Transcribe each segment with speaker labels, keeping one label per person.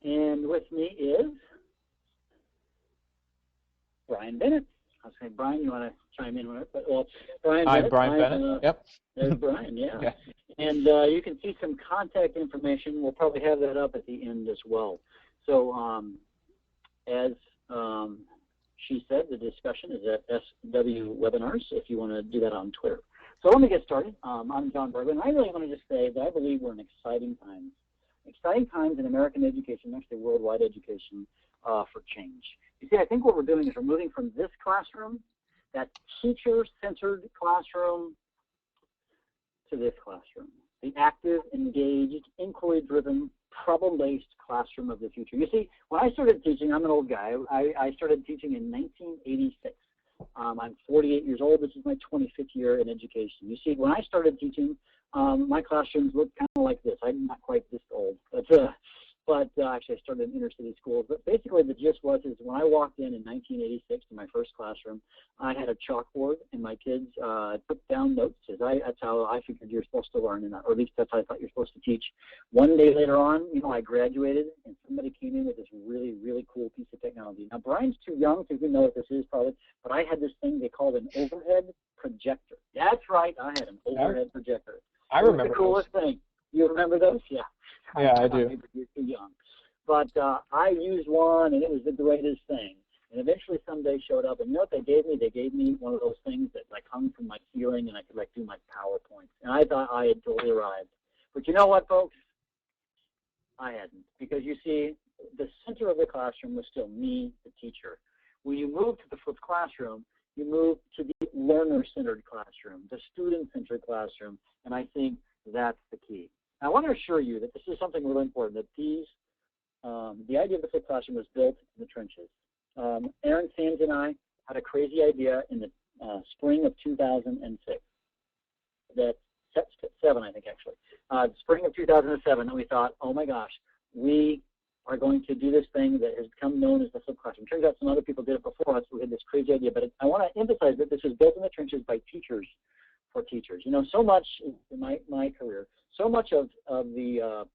Speaker 1: And with me is Brian Bennett. I was saying, Brian, you want to chime in with it? But, well, Brian Bennett.
Speaker 2: I'm Brian Bennett. Yep.
Speaker 1: There's Brian, yeah.
Speaker 2: Yeah.
Speaker 1: And you can see some contact information. We'll probably have that up at the end as well. So as she said, the discussion is at SW Webinars if you want to do that on Twitter. So let me get started. I'm Jon Bergmann. I really want to just say that I believe we're in exciting times. Exciting times in American education, actually worldwide education, for change. You see, I think what we're doing is we're moving from this classroom, that teacher-centered classroom, to this classroom, the active, engaged, inquiry-driven, problem-based classroom of the future. You see, when I started teaching, I'm an old guy. I started teaching in 1986. I'm 48 years old. This is my 25th year in education. You see, when I started teaching, my classrooms looked kind of like this. I'm not quite this old, but actually I started in inner city schools. But basically the gist was is when I walked in 1986 to my first classroom, I had a chalkboard and my kids took down notes. That's how I figured you're supposed to learn, or at least that's how I thought you're supposed to teach. One day later on, I graduated and somebody came in with this really, really cool piece of technology. Now Brian's too young to even know what this is probably, but I had this thing they called an overhead projector. That's right, I had an overhead projector.
Speaker 2: I remember
Speaker 1: the coolest thing. You remember those? Yeah.
Speaker 2: Yeah, I do.
Speaker 1: You're too young. But I used one, and it was the greatest thing. And eventually someday showed up, and you know what they gave me? They gave me one of those things that hung from my ceiling, and I could do my PowerPoints. And I thought I had totally arrived. But you know what, folks? I hadn't. Because you see, the center of the classroom was still me, the teacher. When you move to the flipped classroom, you move to the learner-centered classroom, the student-centered classroom, and I think that's the key. I want to assure you that this is something really important, that the idea of the flipped classroom was built in the trenches. Aaron Sands and I had a crazy idea in the spring of 2006. Seven, I think, actually. Spring of 2007, and we thought, oh my gosh, we are going to do this thing that has become known as the flipped classroom. Turns out some other people did it before us. We had this crazy idea, but I want to emphasize that this was built in the trenches by teachers for teachers. So much in my career, so much of the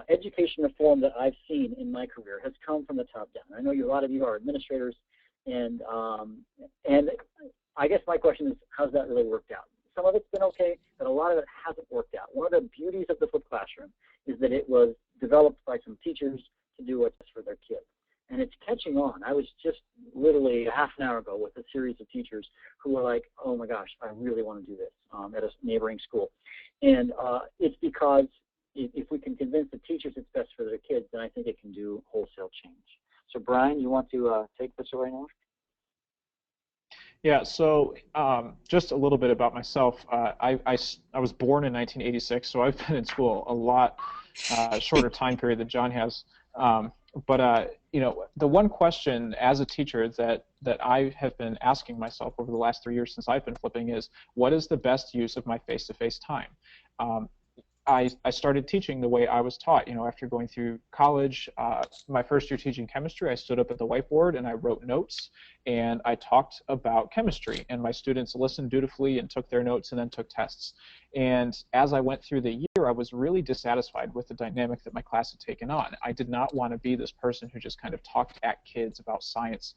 Speaker 1: education reform that I've seen in my career has come from the top down. I know a lot of you are administrators, and I guess my question is, how's that really worked out? Some of it's been okay, but a lot of it hasn't worked out. One of the beauties of the flipped classroom is that it was developed by some teachers to do what's for their kids. And it's catching on. I was just literally a half an hour ago with a series of teachers who were like, oh my gosh, I really want to do this at a neighboring school. And it's because if we can convince the teachers it's best for their kids, then I think it can do wholesale change. So Brian, you want to take this away now?
Speaker 2: Yeah, so just a little bit about myself. I was born in 1986, so I've been in school a lot shorter time period than John has. But the one question as a teacher that I have been asking myself over the last 3 years since I've been flipping is, what is the best use of my face-to-face time? I started teaching the way I was taught. After going through college, my first year teaching chemistry, I stood up at the whiteboard and I wrote notes and I talked about chemistry, and my students listened dutifully and took their notes and then took tests. And as I went through the year, I was really dissatisfied with the dynamic that my class had taken on. I did not want to be this person who just kind of talked at kids about science.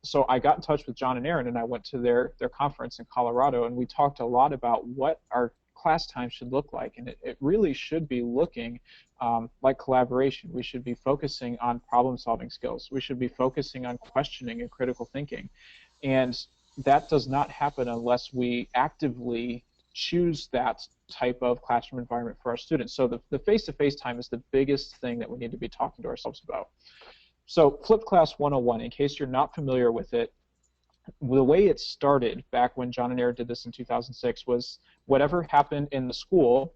Speaker 2: So I got in touch with John and Aaron, and I went to their conference in Colorado, and we talked a lot about what our class time should look like, and it really should be looking like collaboration. We should be focusing on problem-solving skills. We should be focusing on questioning and critical thinking, and that does not happen unless we actively choose that type of classroom environment for our students. So the face-to-face time is the biggest thing that we need to be talking to ourselves about. So Flipped Class 101, in case you're not familiar with it, the way it started back when John and Aaron did this in 2006 was whatever happened in the school,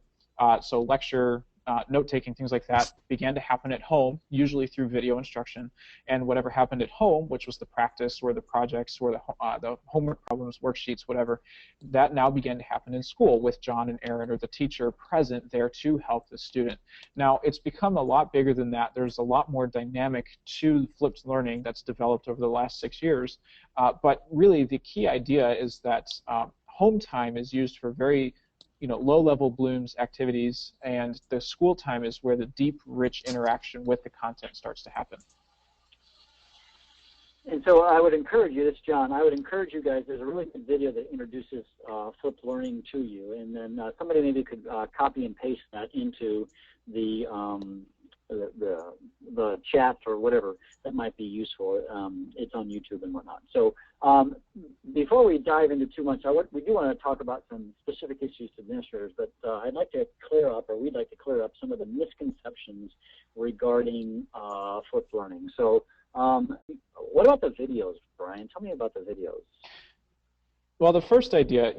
Speaker 2: so lecture, note-taking, things like that, began to happen at home, usually through video instruction, and whatever happened at home, which was the practice or the projects or the homework problems, worksheets, whatever, that now began to happen in school with John and Aaron or the teacher present there to help the student. Now, it's become a lot bigger than that. There's a lot more dynamic to flipped learning that's developed over the last 6 years, but really the key idea is that home time is used for very low-level Bloom's activities, and the school time is where the deep, rich interaction with the content starts to happen.
Speaker 1: And so I would encourage you, this is John, I would encourage you guys, there's a really good video that introduces flipped learning to you, and then somebody maybe could copy and paste that into the chat or whatever that might be useful. It's on YouTube and whatnot. So before we dive into too much, we do want to talk about some specific issues to administrators, but I'd like to clear up, or we'd like to clear up some of the misconceptions regarding flipped learning. So what about the videos, Brian? Tell me about the videos.
Speaker 2: Well, the first idea,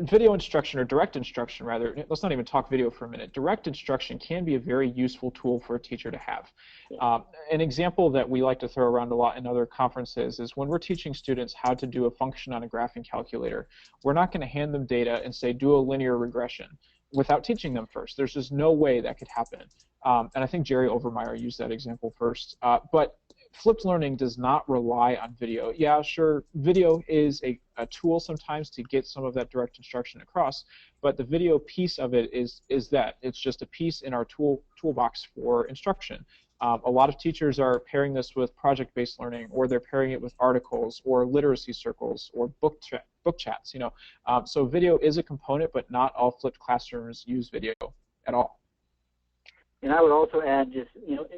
Speaker 2: video instruction, or direct instruction rather, let's not even talk video for a minute. Direct instruction can be a very useful tool for a teacher to have.
Speaker 1: Yeah.
Speaker 2: An example that we like to throw around a lot in other conferences is when we're teaching students how to do a function on a graphing calculator, we're not going to hand them data and say, do a linear regression without teaching them first. There's just no way that could happen. And I think Jerry Overmeyer used that example first. But flipped learning does not rely on video. Yeah, sure, video is a tool sometimes to get some of that direct instruction across, but the video piece of it is that. It's just a piece in our toolbox for instruction. A lot of teachers are pairing this with project-based learning, or they're pairing it with articles, or literacy circles, or book chats. So video is a component, but not all flipped classrooms use video at all.
Speaker 1: And I would also add, just,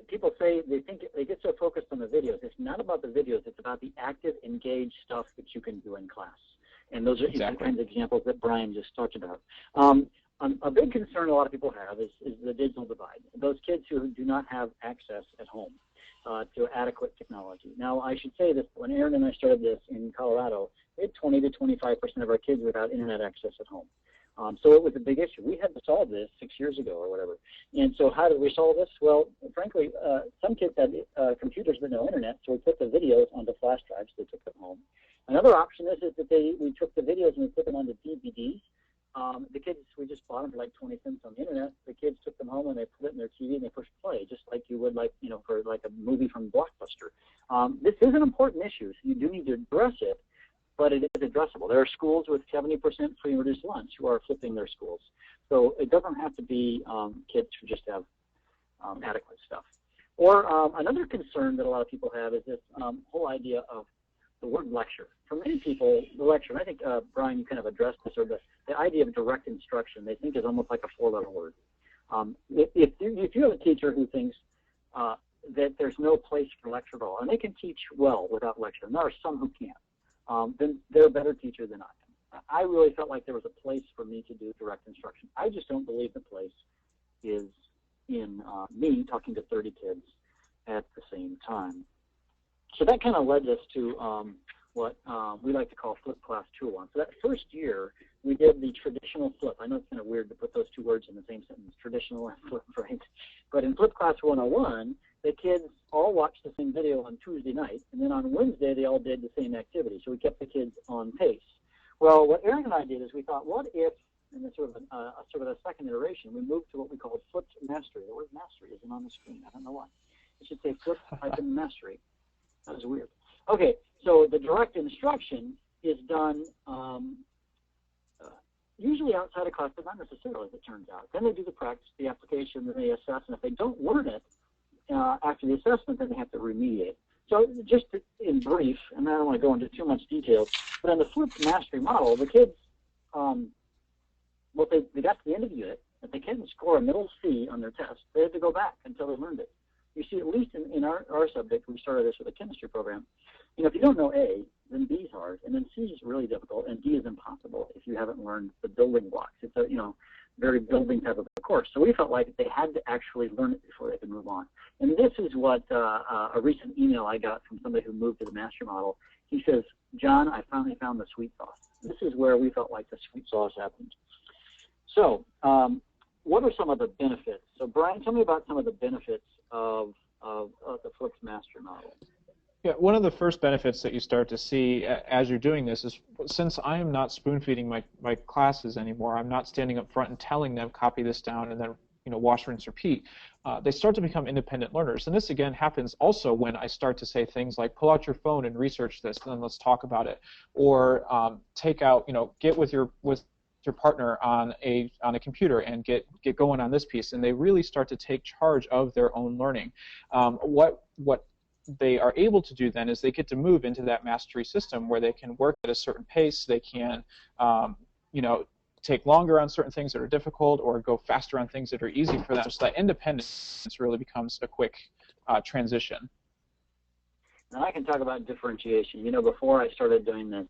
Speaker 1: people say they think they get so focused on the videos. It's not about the videos. It's about the active, engaged stuff that you can do in class. And those are the kinds of examples that Brian just talked about. A big concern a lot of people have is the digital divide. Those kids who do not have access at home to adequate technology. Now, I should say this, when Aaron and I started this in Colorado, we had 20 to 25% of our kids without internet access at home. So it was a big issue. We had to solve this 6 years ago or whatever. And so how did we solve this? Well, frankly, some kids had computers with no internet, so we put the videos onto flash drives. They took them home. Another option is that we took the videos and we put them onto DVDs. The kids, we just bought them for like 20 cents on the internet. The kids took them home and they put it in their TV and they pushed play, just like you would for like a movie from Blockbuster. This is an important issue, so you do need to address it. But it is addressable. There are schools with 70% free and reduced lunch who are flipping their schools. So it doesn't have to be kids who just have adequate stuff. Or another concern that a lot of people have is this whole idea of the word lecture. For many people, the lecture, and I think, Brian, you kind of addressed this, or the idea of direct instruction, they think is almost like a four-letter word. If you have a teacher who thinks that there's no place for lecture at all, and they can teach well without lecture, and there are some who can't, then they're a better teacher than I am. I really felt like there was a place for me to do direct instruction. I just don't believe the place is in me talking to 30 kids at the same time. So that kind of led us to what we like to call Flip Class 201. So that first year, we did the traditional flip. I know it's kind of weird to put those two words in the same sentence, traditional and flip, right? But in Flip Class 101, the kids all watched the same video on Tuesday night, and then on Wednesday, they all did the same activity. So we kept the kids on pace. Well, what Aaron and I did is we thought, what if, in this sort of a second iteration, we moved to what we called flipped mastery. The word mastery isn't on the screen. I don't know why. It should say flipped hyphen mastery. That was weird. Okay, so the direct instruction is done usually outside of class, but not necessarily, as it turns out. Then they do the practice, the application, then they assess, and if they don't learn it after the assessment, then they have to remediate. So just in brief, and I don't want to go into too much detail, but in the flipped mastery model, the kids, they got to the end of the unit. If they couldn't score a middle C on their test, they had to go back until they learned it. You see, at least in our subject, we started this with a chemistry program. If you don't know A, then B is hard, and then C is really difficult, and D is impossible if you haven't learned the building blocks. It's a very building type of a course. So we felt like they had to actually learn it before they could move on. And this is what a recent email I got from somebody who moved to the mastery model. He says, John, I finally found the sweet sauce. This is where we felt like the sweet sauce happened. So what are some of the benefits? So Brian, tell me about some of the benefits of the flipped mastery model.
Speaker 2: Yeah, one of the first benefits that you start to see as you're doing this is, since I am not spoon-feeding my classes anymore, I'm not standing up front and telling them, copy this down, and then wash, rinse, repeat. They start to become independent learners. And this, again, happens also when I start to say things like, pull out your phone and research this, and then let's talk about it. Or take out, get with your partner on a computer and get going on this piece, and they really start to take charge of their own learning. What they are able to do then is they get to move into that mastery system where they can work at a certain pace. They can you know, take longer on certain things that are difficult or go faster on things that are easy for them. So that independence really becomes a quick transition.
Speaker 1: And I can talk about differentiation. You know, before I started doing this,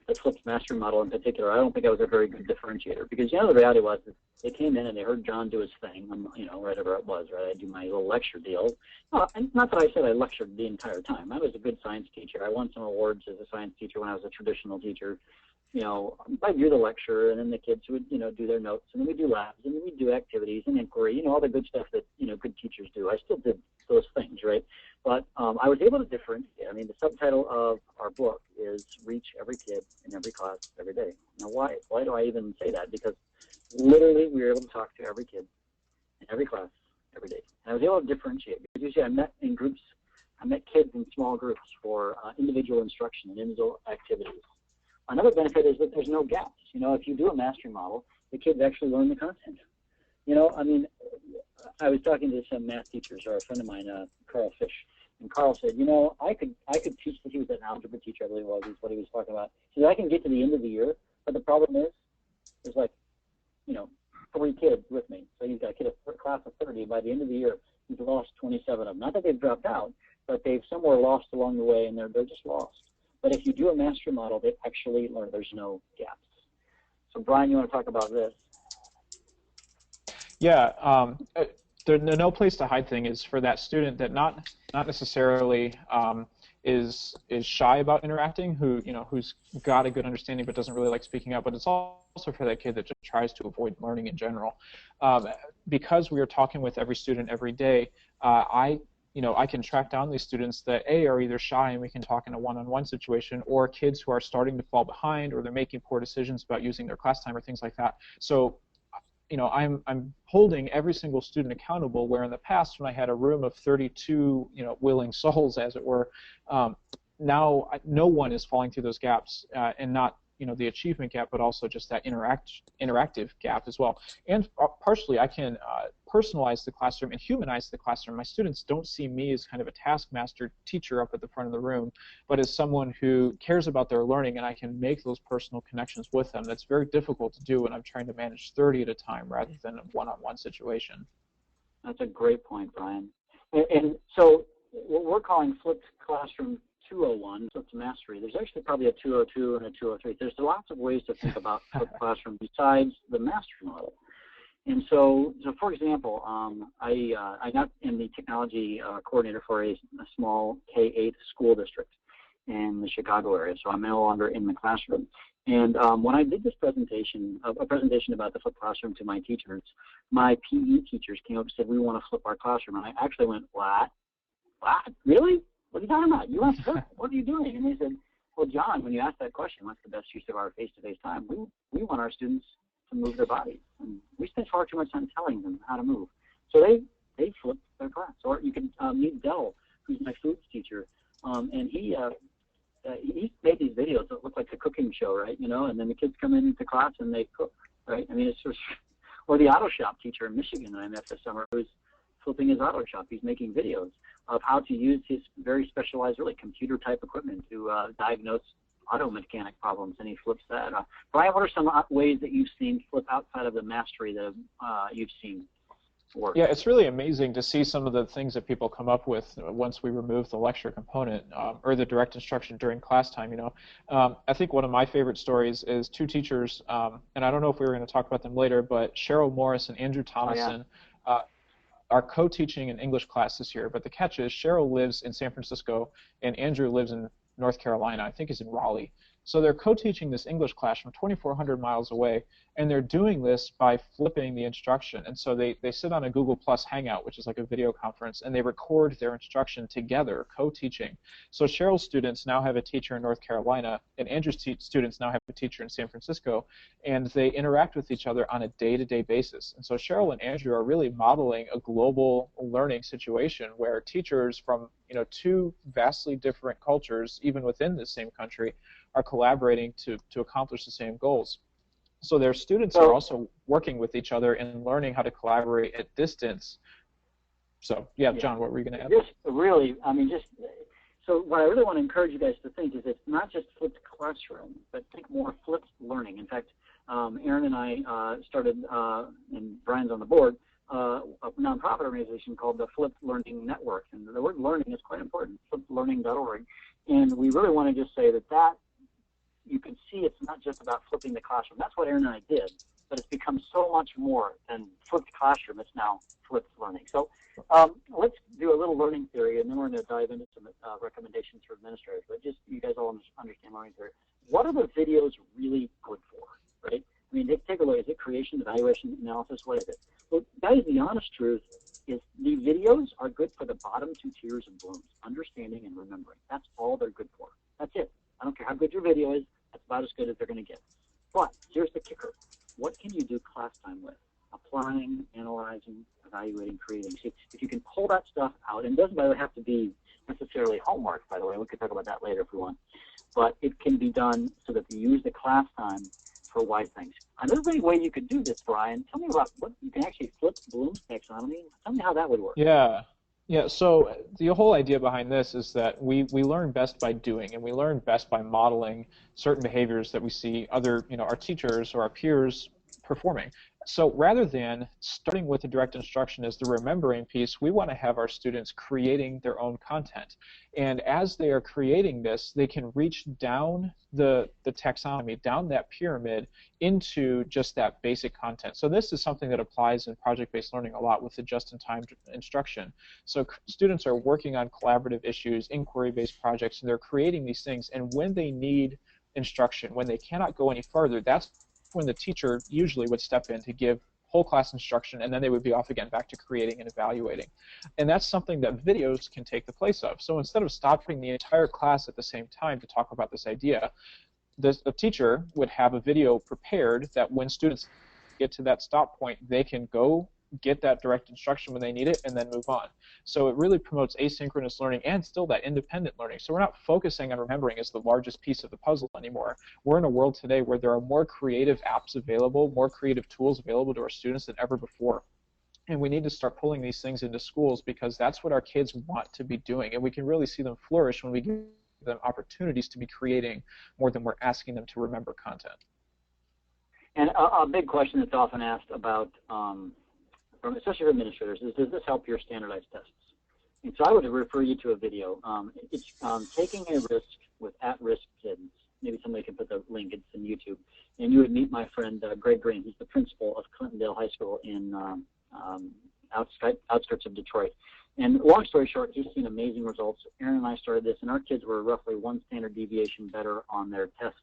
Speaker 1: the flipped mastery model in particular, I don't think I was a very good differentiator, because, you know, the reality was that they came in and they heard John do his thing, you know, whatever it was, right? I do my little lecture deal. And not that I said I lectured the entire time. I was a good science teacher. I won some awards as a science teacher when I was a traditional teacher. You know, I do the lecture, and then the kids would, you know, do their notes, and then we do labs, and then we do activities and inquiry, you know, all the good stuff that, you know, good teachers do. I still did those things, right? But I was able to differentiate. I mean, the subtitle of our book is Reach Every Kid in Every Class Every Day. Now, why? Why do I even say that? Because literally we were able to talk to every kid in every class every day. And I was able to differentiate. Because usually I met in groups, I met kids in small groups for individual instruction and individual activities. Another benefit is that there's no gaps. You know, if you do a mastery model, the kids actually learn the content. You know, I mean, I was talking to some math teachers, or a friend of mine, Carl Fish, and Carl said, you know, I could teach. He was an algebra teacher, I believe was what he was talking about. He said, I can get to the end of the year, but the problem is, there's like, you know, 3 kids with me. So he's got a kid of class of 30. By the end of the year, he's lost 27 of them. Not that they've dropped out, but they've somewhere lost along the way, and they're just lost. But if you do a mastery model, they actually learn. There's no gaps. So, Brian, you want to talk about this?
Speaker 2: Yeah, the no place to hide thing is for that student that not necessarily is shy about interacting, who's got a good understanding but doesn't really like speaking up. But it's also for that kid that just tries to avoid learning in general. Because we are talking with every student every day, I can track down these students that are either shy and we can talk in a one-on-one situation, or kids who are starting to fall behind, or they're making poor decisions about using their class time or things like that. So, I'm holding every single student accountable, where in the past when I had a room of 32, willing souls, as it were, now no one is falling through those gaps, and not the achievement gap, but also just that interactive gap as well. And partially, I can personalize the classroom and humanize the classroom. My students don't see me as kind of a taskmaster teacher up at the front of the room, but as someone who cares about their learning, and I can make those personal connections with them. That's very difficult to do when I'm trying to manage 30 at a time rather than a one-on-one situation.
Speaker 1: That's a great point, Brian. And so what we're calling flipped classroom 201, flipped mastery, there's actually probably a 202 and a 203. There's lots of ways to think about flipped classroom besides the mastery model. And so for example, I am the technology coordinator for a small K-8 school district in the Chicago area, so I'm no longer in the classroom. And when I did this presentation, a presentation about the flipped classroom to my teachers, my PE teachers came up and said, we want to flip our classroom. And I actually went, what? What? Really? What are you talking about? You want to flip? What are you doing? And they said, well, John, when you ask that question, what's the best use of our face-to-face time? We want our students to move their bodies. And we spend far too much time telling them how to move. So they flipped their class. Or you can meet Dell, who's my foods teacher. And he made these videos that look like a cooking show, right? And then the kids come into class and they cook, right? I mean, it's just, or the auto shop teacher in Michigan that I met this summer, who's flipping his auto shop. He's making videos of how to use his very specialized, really computer-type equipment to diagnose auto mechanic problems, and he flips that. Brian, what are some ways that you've seen flip outside of the mastery that you've seen work?
Speaker 2: Yeah, it's really amazing to see some of the things that people come up with once we remove the lecture component or the direct instruction during class time. I think one of my favorite stories is 2 teachers, and I don't know if we were going to talk about them later, but Cheryl Morris and Andrew Thomason. Oh, yeah. Are co-teaching an English class this year, but the catch is Cheryl lives in San Francisco and Andrew lives in North Carolina. I think he's in Raleigh. So they're co-teaching this English class from 2,400 miles away, and they're doing this by flipping the instruction. And so they sit on a Google Plus Hangout, which is like a video conference, and they record their instruction together, co-teaching. So Cheryl's students now have a teacher in North Carolina, and Andrew's students now have a teacher in San Francisco, and they interact with each other on a day-to-day basis. And so Cheryl and Andrew are really modeling a global learning situation where teachers from 2 vastly different cultures, even within the same country, are collaborating to accomplish the same goals. So their students are also working with each other and learning how to collaborate at distance. So, yeah, John, what were you going to add?
Speaker 1: Just really, I mean, so what I really want to encourage you guys to think is it's not just flipped classroom, but think more flipped learning. In fact, Aaron and I started, and Brian's on the board, a nonprofit organization called the Flipped Learning Network. And the word learning is quite important, flippedlearning.org. And we really want to just say that you can see it's not just about flipping the classroom. That's what Aaron and I did, but it's become so much more than flipped classroom. It's now flipped learning. So let's do a little learning theory, and then we're going to dive into some recommendations for administrators. But just you guys all understand learning theory. What are the videos really good for, right? I mean, take a look. Is it creation, evaluation, analysis? What is it? Well, guys, the honest truth is the videos are good for the bottom two tiers of Bloom's, understanding and remembering. That's all they're good for. That's it. I don't care how good your video is. That's about as good as they're going to get. But here's the kicker. What can you do class time with? Applying, analyzing, evaluating, creating. See, if you can pull that stuff out, and it doesn't have to be necessarily homework, by the way. We could talk about that later if we want. But it can be done so that you use the class time for wise things. Another way you could do this, Brian, tell me about what you can actually flip Bloom's taxonomy. Tell me how that would work.
Speaker 2: Yeah, so the whole idea behind this is that we learn best by doing, and we learn best by modeling certain behaviors that we see other, our teachers or our peers performing. So rather than starting with the direct instruction as the remembering piece, we want to have our students creating their own content. And as they are creating this, they can reach down the taxonomy, down that pyramid, into just that basic content. So this is something that applies in project-based learning a lot with the just-in-time instruction. So students are working on collaborative issues, inquiry-based projects, and they're creating these things. And when they need instruction, when they cannot go any further, that's when the teacher usually would step in to give whole class instruction, and then they would be off again back to creating and evaluating. And that's something that videos can take the place of. So instead of stopping the entire class at the same time to talk about this idea, the teacher would have a video prepared that when students get to that stop point, they can go get that direct instruction when they need it and then move on. So it really promotes asynchronous learning and still that independent learning. So we're not focusing on remembering as the largest piece of the puzzle anymore. We're in a world today where there are more creative apps available, more creative tools available to our students than ever before. And we need to start pulling these things into schools because that's what our kids want to be doing. And we can really see them flourish when we give them opportunities to be creating more than we're asking them to remember content.
Speaker 1: And a big question that's often asked about especially for administrators, is does this help your standardized tests? And so I would refer you to a video. It's taking a risk with at-risk kids. Maybe somebody can put the link. It's in YouTube. And you would meet my friend Greg Green. He's the principal of Clintondale High School in outskirts of Detroit. And long story short, he's seen amazing results. Aaron and I started this, and our kids were roughly one standard deviation better on their tests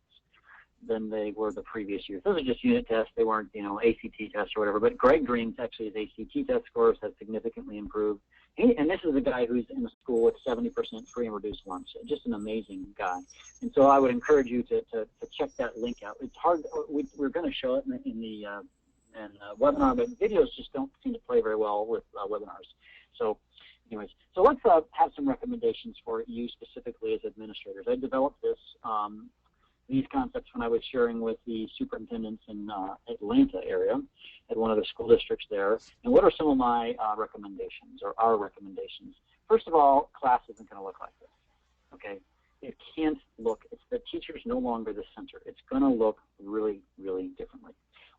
Speaker 1: than they were the previous year. Those are just unit tests. They weren't, ACT tests or whatever. But Greg Green's actually his ACT test scores have significantly improved. And this is a guy who's in the school with 70% free and reduced lunch. Just an amazing guy. And so I would encourage you to check that link out. It's hard. We're going to show it in the webinar, but videos just don't seem to play very well with webinars. So anyways, so let's have some recommendations for you specifically as administrators. I developed these concepts when I was sharing with the superintendents in Atlanta area at one of the school districts there. And what are some of my recommendations or our recommendations? First of all, class isn't going to look like this, okay? It can't look, the teacher's no longer the center. It's going to look really, really differently.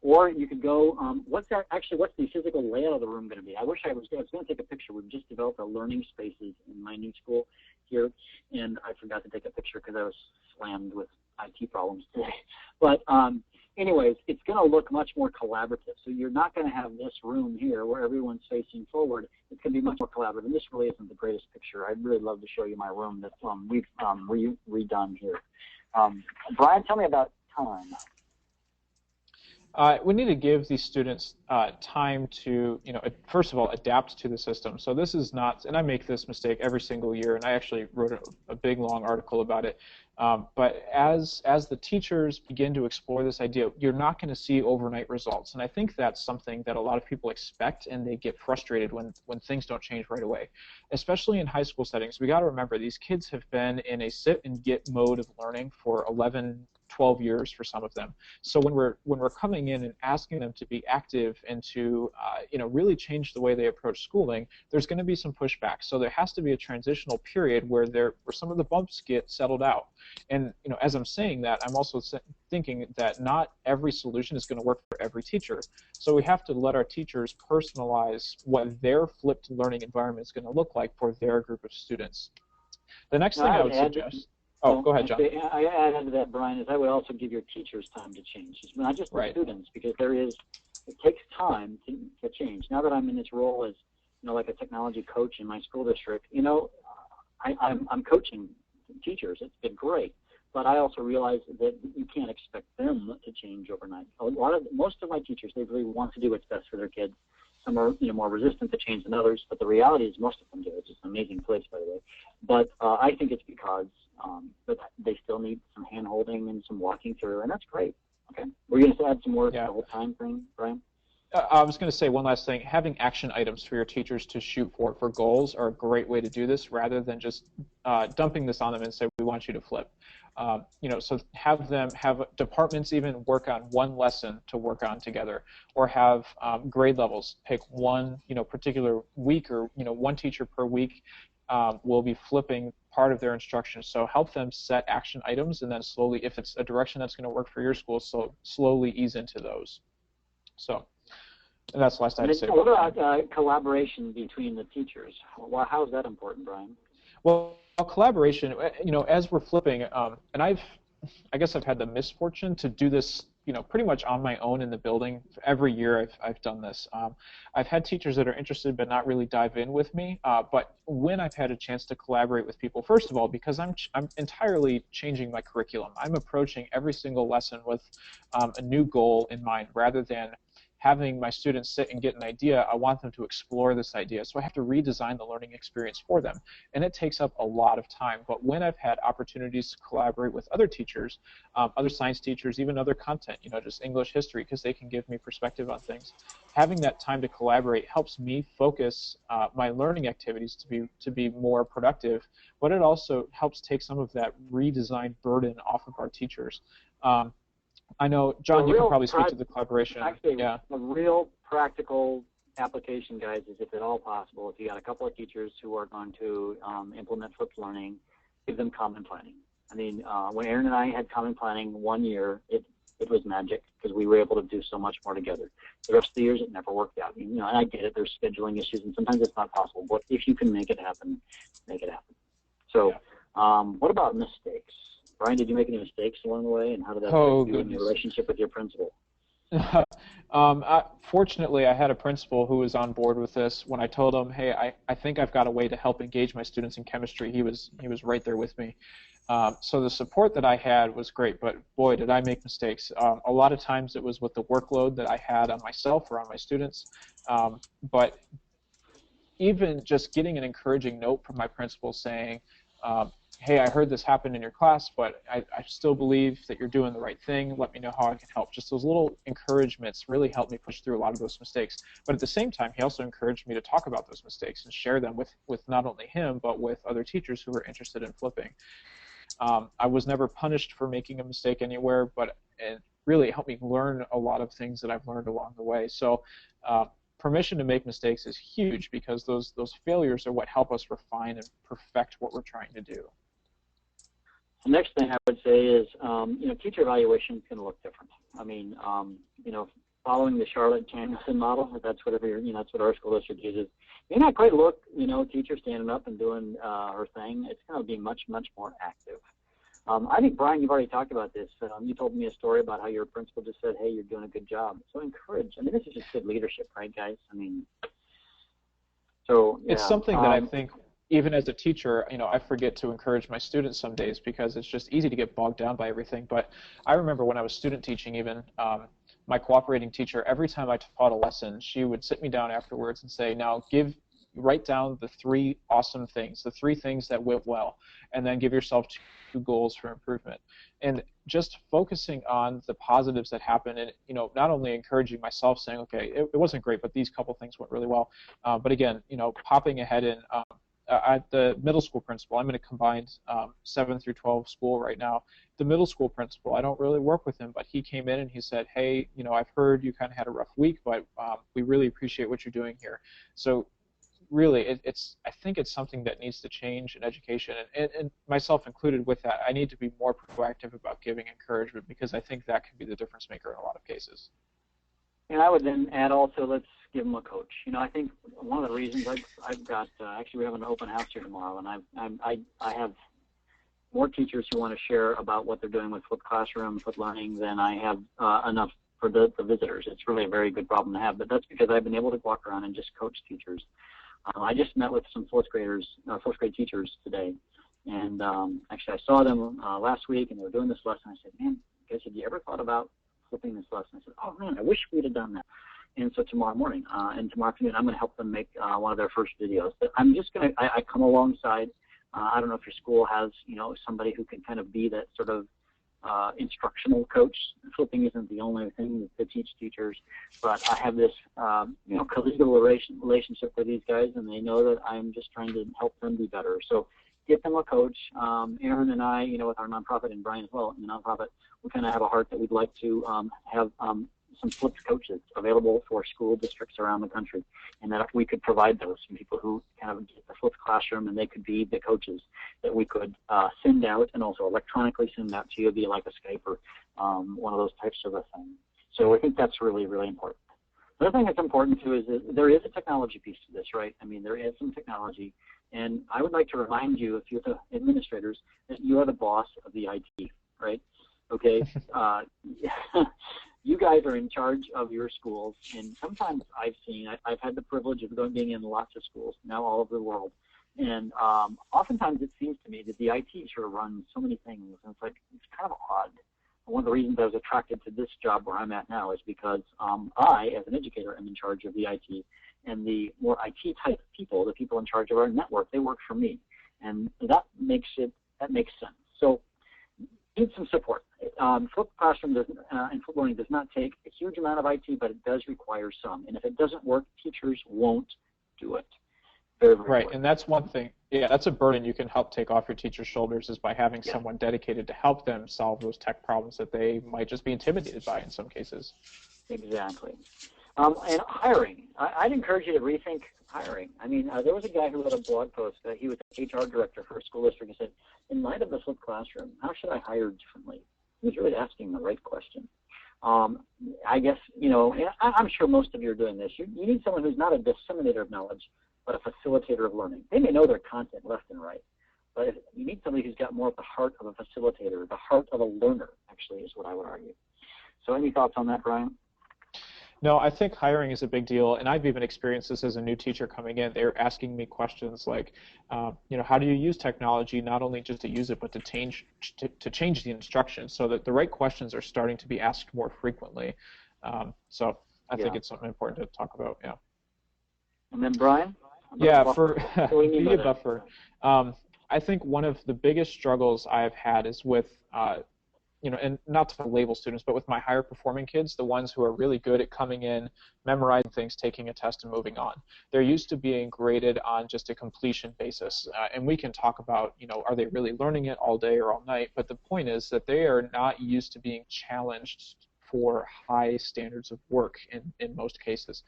Speaker 1: Or you could go, what's the physical layout of the room going to be? I was going to take a picture. We've just developed a learning spaces in my new school here, and I forgot to take a picture because I was slammed with IT problems today. But anyways, it's going to look much more collaborative. So you're not going to have this room here where everyone's facing forward. It's going to be much more collaborative. And this really isn't the greatest picture. I'd really love to show you my room that we've redone here. Brian, tell me about time.
Speaker 2: We need to give these students time to, first of all, adapt to the system. So this is not, and I make this mistake every single year, and I actually wrote a big, long article about it. But as the teachers begin to explore this idea, you're not going to see overnight results. And I think that's something that a lot of people expect, and they get frustrated when things don't change right away, especially in high school settings. We got to remember these kids have been in a sit and get mode of learning for 11 12 years for some of them. So when we're coming in and asking them to be active and to really change the way they approach schooling, there's going to be some pushback. So there has to be a transitional period where some of the bumps get settled out. And as I'm saying that, I'm also thinking that not every solution is going to work for every teacher. So we have to let our teachers personalize what their flipped learning environment is going to look like for their group of students. The next thing I would suggest. Oh, go ahead, John.
Speaker 1: I add to that, Brian, is I would also give your teachers time to change. It's not just the students, because it takes time to change. Now that I'm in this role as, like a technology coach in my school district, I'm coaching teachers. It's been great. But I also realize that you can't expect them to change overnight. Most of my teachers, they really want to do what's best for their kids. Some are more resistant to change than others, but the reality is most of them do. It's just an amazing place, by the way. But I think it's because they still need some hand-holding and some walking through, and that's great. Okay. Were you going to add some more to the whole time thing, Brian?
Speaker 2: I was going to say one last thing. Having action items for your teachers to shoot for goals are a great way to do this, rather than just dumping this on them and say, we want you to flip. So have departments even work on one lesson to work on together, or have grade levels pick one particular week, or one teacher per week will be flipping part of their instruction. So help them set action items, and then slowly, if it's a direction that's going to work for your school, so slowly ease into those. So that's the last I had to say.
Speaker 1: What about collaboration between the teachers? Well, how is that important, Brian?
Speaker 2: Well, collaboration, as we're flipping, and I guess I've had the misfortune to do this, pretty much on my own in the building. Every year I've done this. I've had teachers that are interested but not really dive in with me. But when I've had a chance to collaborate with people, first of all, because I'm entirely changing my curriculum. I'm approaching every single lesson with a new goal in mind, rather than having my students sit and get an idea. I want them to explore this idea. So I have to redesign the learning experience for them. And it takes up a lot of time. But when I've had opportunities to collaborate with other teachers, other science teachers, even other content, just English history, because they can give me perspective on things, having that time to collaborate helps me focus my learning activities to be more productive. But it also helps take some of that redesign burden off of our teachers. I know, John, you can probably speak to the collaboration.
Speaker 1: Actually, a real practical application, guys, is if at all possible, if you got a couple of teachers who are going to implement flipped learning, give them common planning. I mean, when Aaron and I had common planning one year, it was magic, because we were able to do so much more together. The rest of the years, it never worked out. And I get it, there's scheduling issues, and sometimes it's not possible. But if you can make it happen, make it happen. So what about mistakes? Brian, did you make any mistakes along the way, and how did that affect you in your relationship with your principal?
Speaker 2: Fortunately, I had a principal who was on board with this. When I told him, hey, I think I've got a way to help engage my students in chemistry, he was right there with me. So the support that I had was great, but boy, did I make mistakes. A lot of times it was with the workload that I had on myself or on my students. But even just getting an encouraging note from my principal saying, hey, I heard this happen in your class, but I still believe that you're doing the right thing. Let me know how I can help. Just those little encouragements really helped me push through a lot of those mistakes. But at the same time, he also encouraged me to talk about those mistakes and share them with not only him, but with other teachers who were interested in flipping. I was never punished for making a mistake anywhere, but it really helped me learn a lot of things that I've learned along the way. So permission to make mistakes is huge, because those failures are what help us refine and perfect what we're trying to do.
Speaker 1: The next thing I would say is, teacher evaluation is going to look different. I mean, following the Charlotte Danielson model, if that's whatever that's what our school district uses. May not quite look, teacher standing up and doing her thing. It's going to be much, much more active. I think, Brian, you've already talked about this. You told me a story about how your principal just said, hey, you're doing a good job. So encourage. I mean, this is just good leadership, right, guys? I mean, so yeah.
Speaker 2: It's something that I think, even as a teacher, I forget to encourage my students some days, because it's just easy to get bogged down by everything. But I remember when I was student teaching, even my cooperating teacher, every time I taught a lesson, she would sit me down afterwards and say, now write down the 3 awesome things, the 3 things that went well, and then give yourself 2 goals for improvement. And just focusing on the positives that happen, and not only encouraging myself, saying, okay, it wasn't great, but these couple things went really well. But again, popping ahead and the middle school principal. I'm in a combined 7 through 12 school right now. The middle school principal, I don't really work with him, but he came in and he said, hey, I've heard you kind of had a rough week, but we really appreciate what you're doing here. So really, I think it's something that needs to change in education, and myself included with that. I need to be more proactive about giving encouragement, because I think that can be the difference maker in a lot of cases.
Speaker 1: And I would then add also, let's give them a coach. I think one of the reasons I've got, actually we have an open house here tomorrow, and I have more teachers who want to share about what they're doing with flipped classroom, flipped learning, than I have enough for the visitors. It's really a very good problem to have, but that's because I've been able to walk around and just coach teachers. I just met with some fourth grade teachers today, and actually I saw them last week, and they were doing this lesson. I said, man, guys, have you ever thought about flipping this lesson? I said, oh man, I wish we'd have done that. And so tomorrow morning and tomorrow afternoon, I'm going to help them make one of their first videos. But I'm just going to, I come alongside. I don't know if your school has, somebody who can kind of be that sort of instructional coach. Flipping isn't the only thing to teach teachers, but I have this, collegial relationship with these guys, and they know that I'm just trying to help them be better. So get them a coach. Aaron and I, with our nonprofit, and Brian as well in the nonprofit, we kind of have a heart that we'd like to have some flipped coaches available for school districts around the country, and that if we could provide those, some people who kind of get the flipped classroom, and they could be the coaches that we could send out, and also electronically send out to you via like a Skype or one of those types of a thing. So I think that's really, really important. The other thing that's important too is that there is a technology piece to this, right? I mean, there is some technology, and I would like to remind you, if you're the administrators, that you are the boss of the IT, right? Okay, you guys are in charge of your schools, and sometimes I've had the privilege of being in lots of schools now all over the world, and oftentimes it seems to me that the IT sort of runs so many things, and it's kind of odd. One of the reasons I was attracted to this job where I'm at now is because I, as an educator, am in charge of the IT, and the more IT type people, the people in charge of our network, they work for me, and that makes sense. So need some support. Flipped classroom and flipped learning does not take a huge amount of IT, but it does require some. And if it doesn't work, teachers won't do it. Very, very
Speaker 2: right,
Speaker 1: important.
Speaker 2: And that's one thing. Yeah, that's a burden you can help take off your teacher's shoulders, is by having someone dedicated to help them solve those tech problems that they might just be intimidated by in some cases.
Speaker 1: Exactly. And hiring. I'd encourage you to rethink hiring. I mean, there was a guy who wrote a blog post that he was an HR director for a school district, and said, in light of the flipped classroom, how should I hire differently? He was really asking the right question. I guess, I'm sure most of you are doing this. You need someone who's not a disseminator of knowledge, but a facilitator of learning. They may know their content left and right, but you need somebody who's got more of the heart of a facilitator, the heart of a learner, actually, is what I would argue. So any thoughts on that, Brian?
Speaker 2: No, I think hiring is a big deal, and I've even experienced this as a new teacher coming in. They're asking me questions like, how do you use technology, not only just to use it, but to change the instruction, so that the right questions are starting to be asked more frequently. So I think it's something important to talk about. Yeah.
Speaker 1: And then Brian?
Speaker 2: Yeah, be a buffer. I think one of the biggest struggles I've had is with and not to label students, but with my higher performing kids, the ones who are really good at coming in, memorizing things, taking a test, and moving on. They're used to being graded on just a completion basis. And we can talk about, are they really learning it all day or all night? But the point is that they are not used to being challenged for high standards of work in most cases.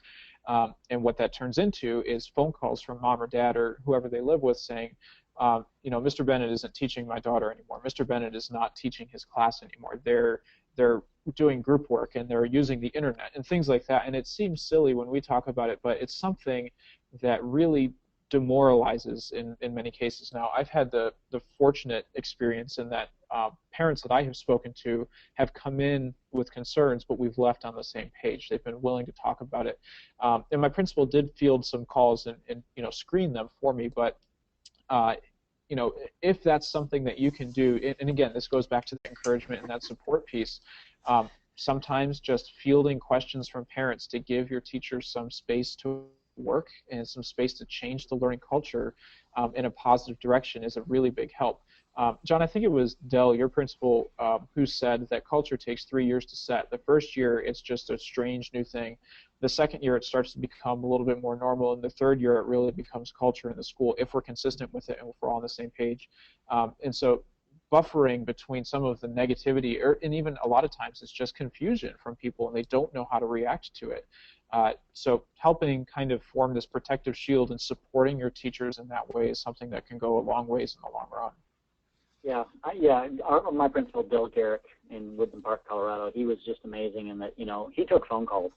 Speaker 2: And what that turns into is phone calls from mom or dad or whoever they live with saying, Mr. Bennett isn't teaching my daughter anymore. Mr. Bennett is not teaching his class anymore. They're doing group work, and they're using the internet and things like that. And it seems silly when we talk about it, but it's something that really demoralizes in many cases. Now, I've had the fortunate experience in that parents that I have spoken to have come in with concerns, but we've left on the same page. They've been willing to talk about it. And my principal did field some calls and screen them for me, but if that's something that you can do, and again, this goes back to the encouragement and that support piece, sometimes just fielding questions from parents to give your teachers some space to work and some space to change the learning culture in a positive direction is a really big help. John, I think it was Dell, your principal, who said that culture takes 3 years to set. The first year, it's just a strange new thing. The second year, it starts to become a little bit more normal, and the third year, it really becomes culture in the school if we're consistent with it and if we're all on the same page. And so buffering between some of the negativity, and even a lot of times it's just confusion from people and they don't know how to react to it. So helping kind of form this protective shield and supporting your teachers in that way is something that can go a long ways in the long run.
Speaker 1: Yeah, my principal, Bill Garrick, in Woodland Park, Colorado, he was just amazing in that, he took phone calls.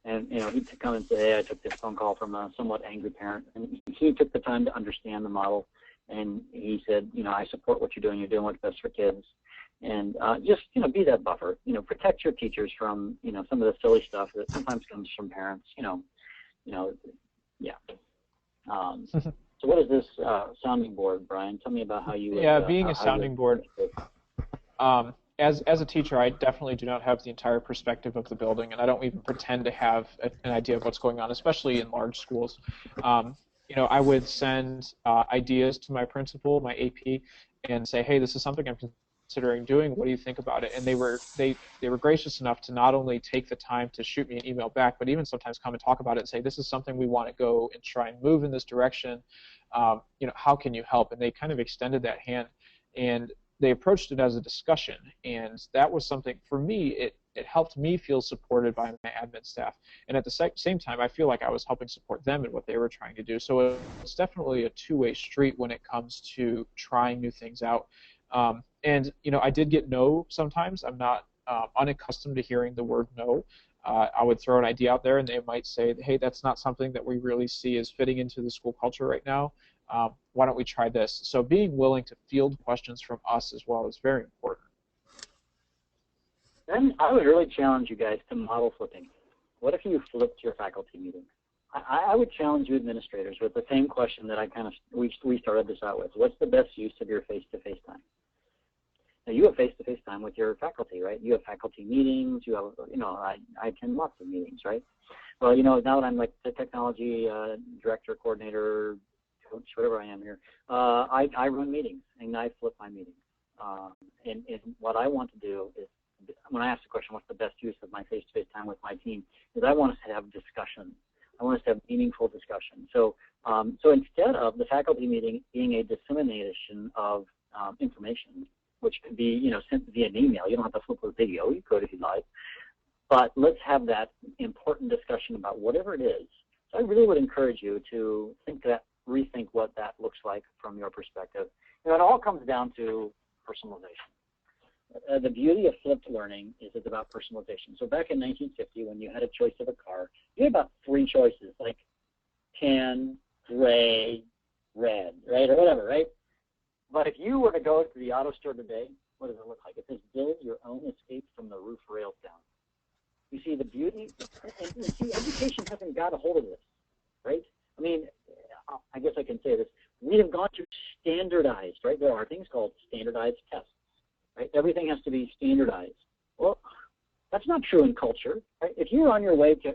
Speaker 1: And, he'd come and say, hey, I took this phone call from a somewhat angry parent. And he took the time to understand the model. And he said, I support what you're doing. You're doing what's best for kids. And just, be that buffer. Protect your teachers from, some of the silly stuff that sometimes comes from parents. Yeah. So what is this sounding board, Brian? Tell me about how you would...
Speaker 2: Yeah, being a sounding board. As a teacher, I definitely do not have the entire perspective of the building, and I don't even pretend to have an idea of what's going on, especially in large schools. I would send ideas to my principal, my AP, and say, hey, this is something I'm considering doing. What do you think about it? And they were gracious enough to not only take the time to shoot me an email back, but even sometimes come and talk about it and say, this is something we want to go and try and move in this direction. How can you help? And they kind of extended that hand, and they approached it as a discussion, and that was something, for me, it helped me feel supported by my admin staff, and at the same time, I feel like I was helping support them in what they were trying to do. So it's definitely a two-way street when it comes to trying new things out. And I did get no sometimes. I'm not unaccustomed to hearing the word no. I would throw an idea out there, and they might say, hey, that's not something that we really see as fitting into the school culture right now. Why don't we try this? So being willing to field questions from us as well is very important.
Speaker 1: Then I would really challenge you guys to model flipping. What if you flipped your faculty meeting? I would challenge you administrators with the same question that we started this out with. What's the best use of your face-to-face time? Now, you have face-to-face time with your faculty, right? You have faculty meetings. You have, I attend lots of meetings, right? Well, now that I'm like the technology director, coordinator, coach, whatever I am here, I run meetings and I flip my meetings. And what I want to do is, when I ask the question, what's the best use of my face-to-face time with my team, is I want us to have discussion. I want us to have meaningful discussion. So, instead of the faculty meeting being a dissemination of information, which could be, sent via an email. You don't have to flip a video. You could if you like. But let's have that important discussion about whatever it is. So I really would encourage you to rethink what that looks like from your perspective. It all comes down to personalization. The beauty of flipped learning is it's about personalization. So back in 1950, when you had a choice of a car, you had about 3 choices, like tan, gray, red, right, or whatever, right? But if you were to go to the auto store today, what does it look like? It says, build your own escape from the roof rails down. You see the beauty, and you see education hasn't got a hold of this, right? I mean, I guess I can say this. We have gone to standardized, right? There are things called standardized tests, right? Everything has to be standardized. Well, that's not true in culture, right? If you were on your way to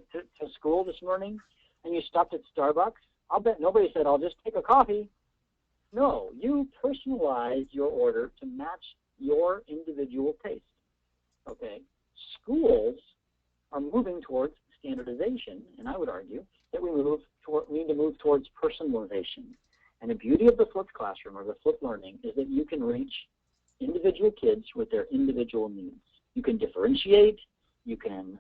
Speaker 1: school this morning and you stopped at Starbucks, I'll bet nobody said, I'll just take a coffee. No, you personalized your order to match your individual taste, okay? Schools are moving towards standardization, and I would argue that we need to move towards personalization. And the beauty of the flipped classroom or the flipped learning is that you can reach individual kids with their individual needs. You can differentiate, you can,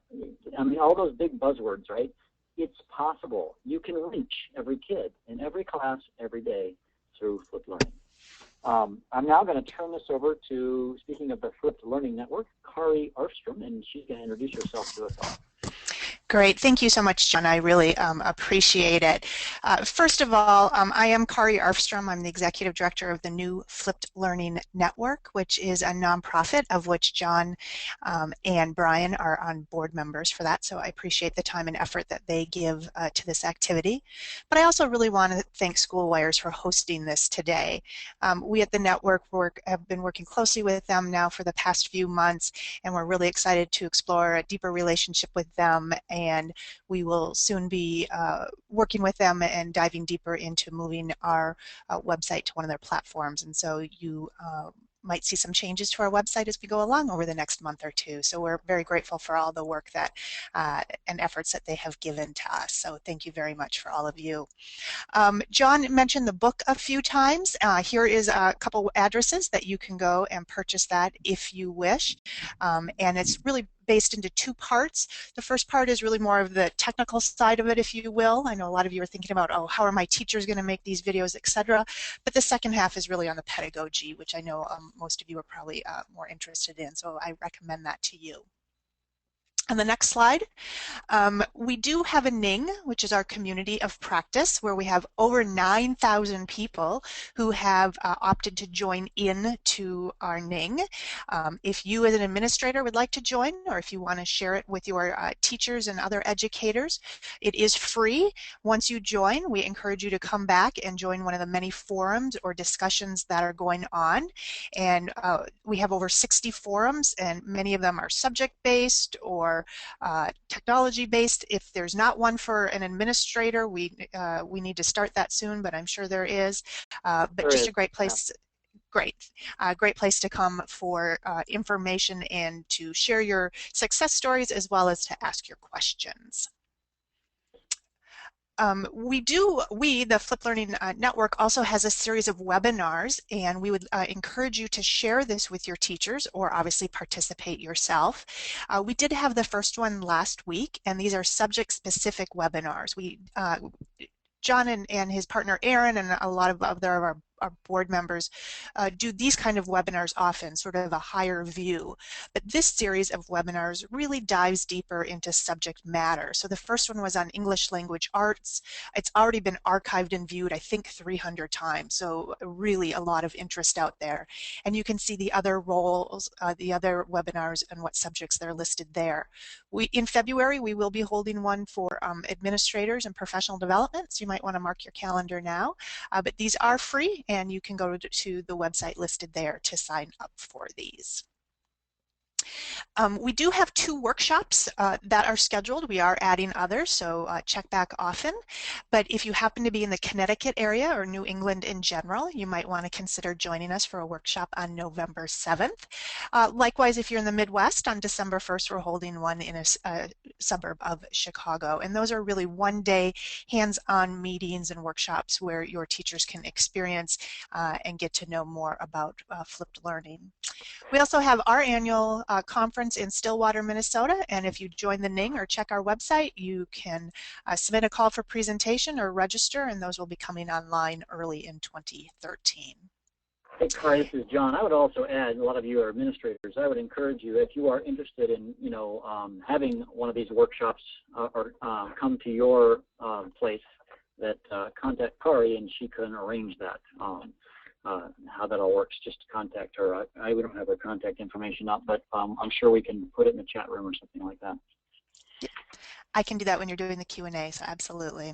Speaker 1: all those big buzzwords, right? It's possible. You can reach every kid in every class every day through flipped learning. I'm now going to turn this over to, speaking of the Flipped Learning Network, Kari Arfstrom, and she's going to introduce herself to us all.
Speaker 3: Great. Thank you so much, John. I really appreciate it. First of all, I am Kari Arfstrom. I'm the Executive Director of the new Flipped Learning Network, which is a nonprofit of which John and Brian are on board members for that. So I appreciate the time and effort that they give to this activity. But I also really want to thank SchoolWires for hosting this today. We at the network have been working closely with them now for the past few months, and we're really excited to explore a deeper relationship with them, and we will soon be working with them and diving deeper into moving our website to one of their platforms. And so you might see some changes to our website as we go along over the next month or two. So we're very grateful for all the work that and efforts that they have given to us. So thank you very much for all of you. John mentioned the book a few times. Here is a couple addresses that you can go and purchase that if you wish. And it's really based into two parts. The first part is really more of the technical side of it, if you will. I know a lot of you are thinking about, oh, how are my teachers going to make these videos, etc. But the second half is really on the pedagogy, which I know most of you are probably more interested in. So I recommend that to you. On the next slide, we do have a Ning, which is our community of practice, where we have over 9,000 people who have opted to join in to our Ning. If you as an administrator would like to join, or if you want to share it with your teachers and other educators, it is free. Once you join, we encourage you to come back and join one of the many forums or discussions that are going on. And we have over 60 forums, and many of them are subject-based or technology-based. If there's not one for an administrator, we need to start that soon, but I'm sure there is. But just a great place. Yeah. Great place to come for information and to share your success stories as well as to ask your questions. The Flip Learning Network also has a series of webinars, and we would encourage you to share this with your teachers or obviously participate yourself. We did have the first one last week, and these are subject-specific webinars. John and his partner Aaron and a lot of other of our board members do these kind of webinars often, sort of a higher view. But this series of webinars really dives deeper into subject matter. So the first one was on English language arts. It's already been archived and viewed, I think, 300 times. So really a lot of interest out there. And you can see the other roles, the other webinars and what subjects they're listed there. In February, we will be holding one for administrators and professional development. So you might want to mark your calendar now. But these are free, and you can go to the website listed there to sign up for these. We do have 2 workshops that are scheduled. We are adding others, so check back often. But if you happen to be in the Connecticut area or New England in general, you might want to consider joining us for a workshop on November 7th. Likewise, if you're in the Midwest, on December 1st, we're holding one in a suburb of Chicago. And those are really one-day hands-on meetings and workshops where your teachers can experience and get to know more about flipped learning. We also have our annual conference in Stillwater, Minnesota, and if you join the Ning or check our website, you can submit a call for presentation or register, and those will be coming online early in 2013.
Speaker 1: Hey, Kari, this is John. I would also add, a lot of you are administrators, I would encourage you, if you are interested in, having one of these workshops or come to your place, that contact Kari and she can arrange that. How that all works, just contact her. We don't have her contact information up, but I'm sure we can put it in the chat room or something like that.
Speaker 3: I can do that when you're doing the Q&A, so absolutely.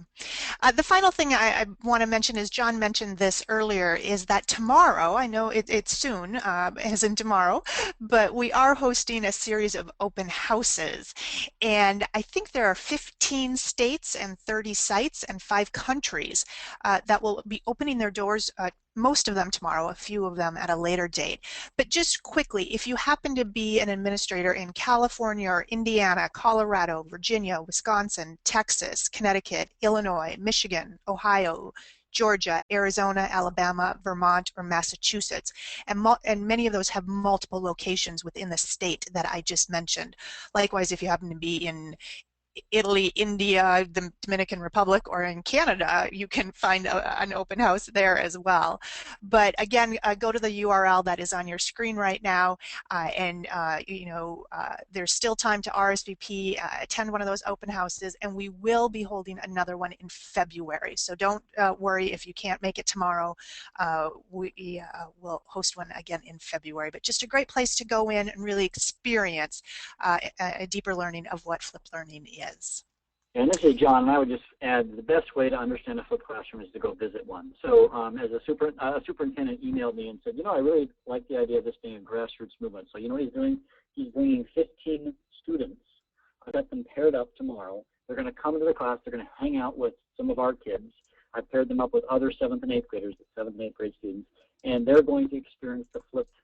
Speaker 3: The final thing I want to mention is, John mentioned this earlier, is that tomorrow, I know it's soon, as in tomorrow, but we are hosting a series of open houses. And I think there are 15 states and 30 sites and 5 countries that will be opening their doors, most of them tomorrow, a few of them at a later date. But just quickly, if you happen to be an administrator in California or Indiana, Colorado, Virginia, Wisconsin, Texas, Connecticut, Illinois, Michigan, Ohio, Georgia, Arizona, Alabama, Vermont, or Massachusetts, and many of those have multiple locations within the state that I just mentioned. Likewise, if you happen to be in Italy, India, the Dominican Republic, or in Canada, you can find an open house there as well. But again, go to the URL that is on your screen right now, and there's still time to RSVP, attend one of those open houses, and we will be holding another one in February. So don't worry if you can't make it tomorrow. We will host one again in February. But just a great place to go in and really experience a deeper learning of what flipped learning is.
Speaker 1: And this is John, and I would just add the best way to understand a flipped classroom is to go visit one. So as a superintendent emailed me and said, I really like the idea of this being a grassroots movement. So you know what he's doing? He's bringing 15 students. I've got them paired up tomorrow. They're going to come into the class. They're going to hang out with some of our kids. I've paired them up with other 7th and 8th graders, 7th and 8th grade students, and they're going to experience the flipped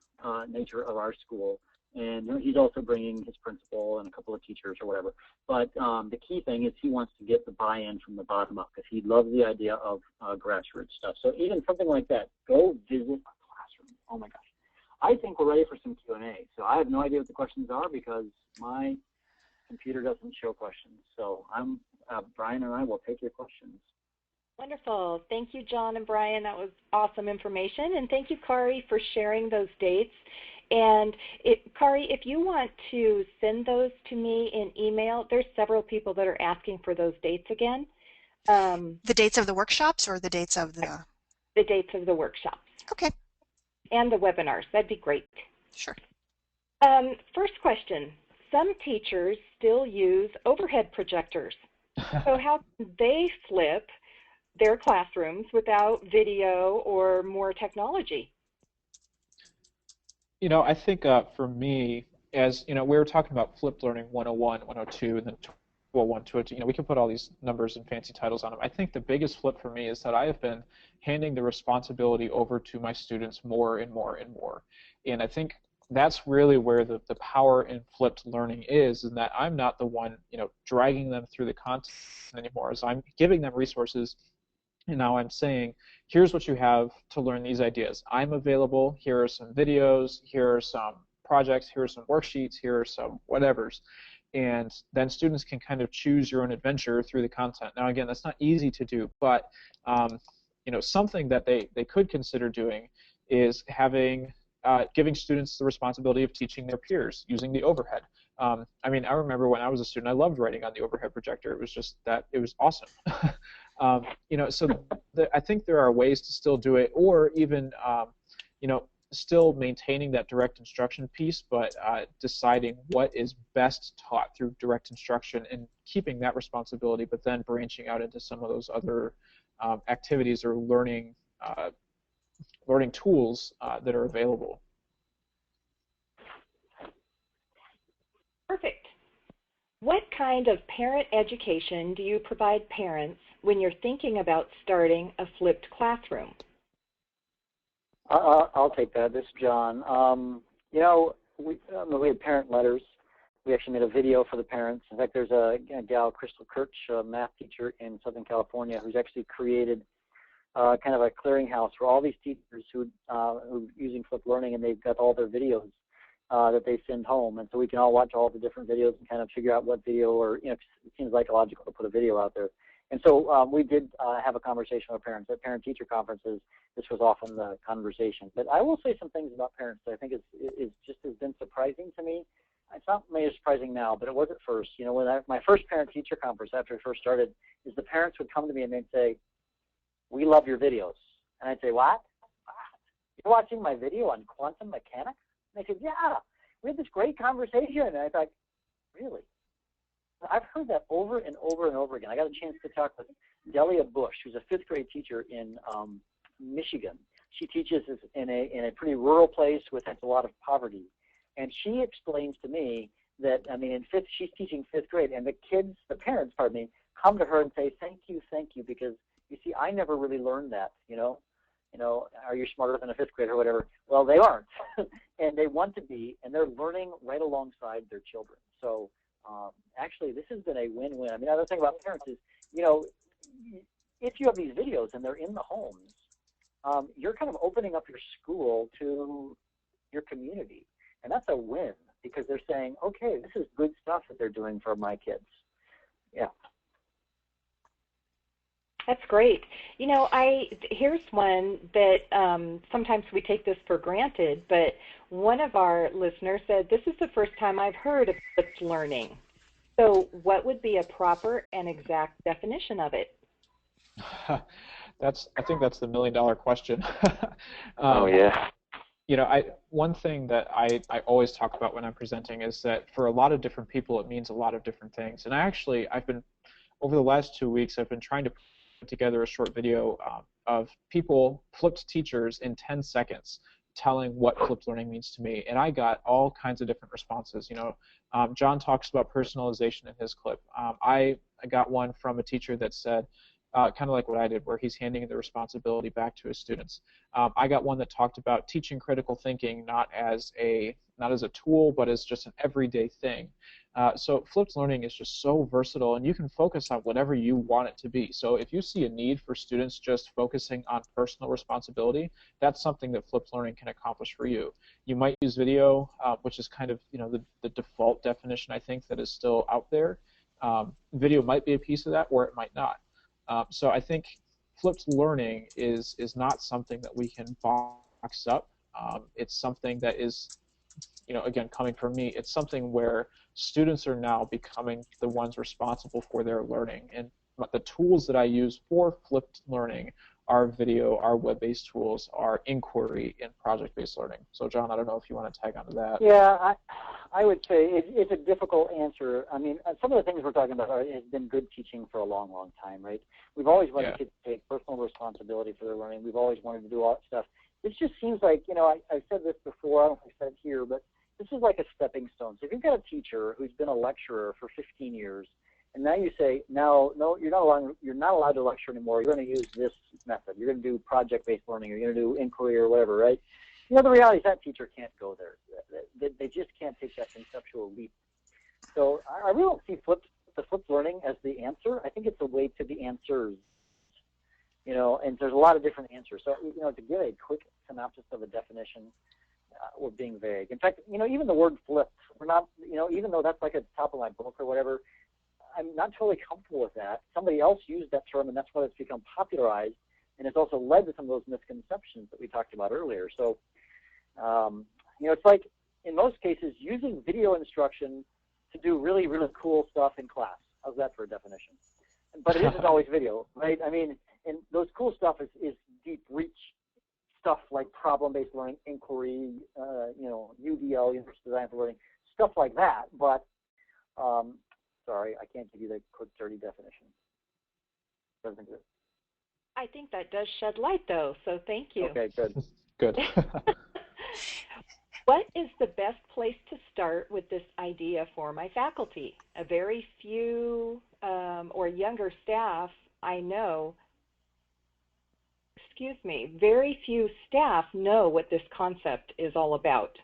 Speaker 1: nature of our school. And he's also bringing his principal and a couple of teachers or whatever. But the key thing is he wants to get the buy-in from the bottom up because he loves the idea of grassroots stuff. So even something like that, go visit a classroom. Oh my gosh. I think we're ready for some Q&A. So I have no idea what the questions are because my computer doesn't show questions. So Brian and I will take your questions.
Speaker 4: Wonderful. Thank you, John and Brian. That was awesome information. And thank you, Kari, for sharing those dates. And Kari, if you want to send those to me in email, there's several people that are asking for those dates again.
Speaker 3: The dates of the workshops or the dates of the...
Speaker 4: The dates of the workshops.
Speaker 3: Okay.
Speaker 4: And the webinars. That'd be great.
Speaker 3: Sure.
Speaker 4: First question. Some teachers still use overhead projectors. So how can they flip their classrooms without video or more technology?
Speaker 2: You know, I think for me, as you know, we were talking about flipped learning 101, 102, and then 201, 202. You know, we can put all these numbers and fancy titles on them. I think the biggest flip for me is that I have been handing the responsibility over to my students more and more and more. And I think that's really where the power in flipped learning is, in that I'm not the one, you know, dragging them through the content anymore. As I'm giving them resources, and now I'm saying, here's what you have to learn these ideas. I'm available. Here are some videos. Here are some projects. Here are some worksheets. Here are some whatevers. And then students can kind of choose your own adventure through the content. Now, again, that's not easy to do, but you know, something that they could consider doing is having giving students the responsibility of teaching their peers using the overhead. I mean, I remember when I was a student, I loved writing on the overhead projector. It was just that it was awesome. You know, so I think there are ways to still do it, or even, you know, still maintaining that direct instruction piece, but deciding what is best taught through direct instruction and keeping that responsibility, but then branching out into some of those other activities or learning tools that are available.
Speaker 4: Perfect. What kind of parent education do you provide parents when you're thinking about starting a flipped classroom?
Speaker 1: I'll take that. This is John. You know, we had parent letters. We actually made a video for the parents. In fact, there's a gal, Crystal Kirch, a math teacher in Southern California, who's actually created kind of a clearinghouse for all these teachers who using flipped learning, and they've got all their videos that they send home, and so we can all watch all the different videos and kind of figure out what video, or you know, it seems like logical to put a video out there. And so we did have a conversation with parents at parent-teacher conferences. This was often the conversation. But I will say some things about parents that I think is just has been surprising to me. It's not maybe surprising now, but it was at first. You know, when my first parent-teacher conference after I first started, is the parents would come to me and they'd say, "We love your videos," and I'd say, "What? You're watching my video on quantum mechanics?" And they said, "Yeah, we had this great conversation." And I thought, really? I've heard that over and over and over again. I got a chance to talk with Delia Bush, who's a fifth grade teacher in Michigan. She teaches in a pretty rural place with a lot of poverty. And she explains to me that, I mean, she's teaching fifth grade, and the parents, come to her and say, thank you, because, you see, I never really learned that, you know, are you smarter than a fifth grader or whatever? Well, they aren't, and they want to be, and they're learning right alongside their children. So actually, this has been a win-win. I mean, another thing about parents is, you know, if you have these videos and they're in the homes, you're kind of opening up your school to your community. And that's a win, because they're saying, okay, this is good stuff that they're doing for my kids. Yeah.
Speaker 4: That's great. You know, here's one that sometimes we take this for granted, but one of our listeners said, this is the first time I've heard of flipped learning. So what would be a proper and exact definition of it?
Speaker 2: I think that's the million-dollar question.
Speaker 1: Oh, yeah.
Speaker 2: You know, one thing that I always talk about when I'm presenting is that for a lot of different people, it means a lot of different things. And I've been, over the last 2 weeks, I've been trying to put together a short video of people, flipped teachers, in 10 seconds, telling what flipped learning means to me. And I got all kinds of different responses. You know, John talks about personalization in his clip. I got one from a teacher that said, kind of like what I did, where he's handing the responsibility back to his students. I got one that talked about teaching critical thinking not as a tool, but as just an everyday thing. So flipped learning is just so versatile, and you can focus on whatever you want it to be. So if you see a need for students just focusing on personal responsibility, that's something that flipped learning can accomplish for you. You might use video, which is kind of the default definition, I think, that is still out there. Video might be a piece of that, or it might not. So I think flipped learning is not something that we can box up. It's something that is, again, coming from me, it's something where students are now becoming the ones responsible for their learning. And the tools that I use for flipped learning are video, are web-based tools, are inquiry, and project-based learning. So John, I don't know if you want to tag onto that.
Speaker 1: Yeah, I would say it's a difficult answer. I mean, some of the things we're talking about has been good teaching for a long, long time, right? We've always wanted kids to take personal responsibility for their learning. We've always wanted to do all that stuff. It just seems like, I've said this before, I don't know if I said it here, but this is like a stepping stone. So if you've got a teacher who's been a lecturer for 15 years, and now you say, no, you're not allowed to lecture anymore. You're going to use this method. You're going to do project-based learning, or you're going to do inquiry or whatever, right? The reality is that teacher can't go there. They just can't take that conceptual leap. So I really don't see the flipped learning as the answer. I think it's a way to the answers, and there's a lot of different answers. So, to give a quick synopsis of a definition, we're being vague. In fact, even the word flipped, we're not, even though that's like at the top of my book or whatever, I'm not totally comfortable with that. Somebody else used that term, and that's why it's become popularized, and it's also led to some of those misconceptions that we talked about earlier. So, it's like, in most cases, using video instruction to do really, really cool stuff in class. How's that for a definition? But it isn't always video, right? I mean, and those cool stuff is deep reach stuff like problem-based learning, inquiry, UDL, Universal Design for Learning, stuff like that. But, sorry, I can't give you the quick, dirty definition. Doesn't do it.
Speaker 4: I think that does shed light, though, so thank you.
Speaker 1: Okay, good.
Speaker 2: Good.
Speaker 4: What is the best place to start with this idea for my faculty? A very few or younger staff I know, very few staff know what this concept is all about.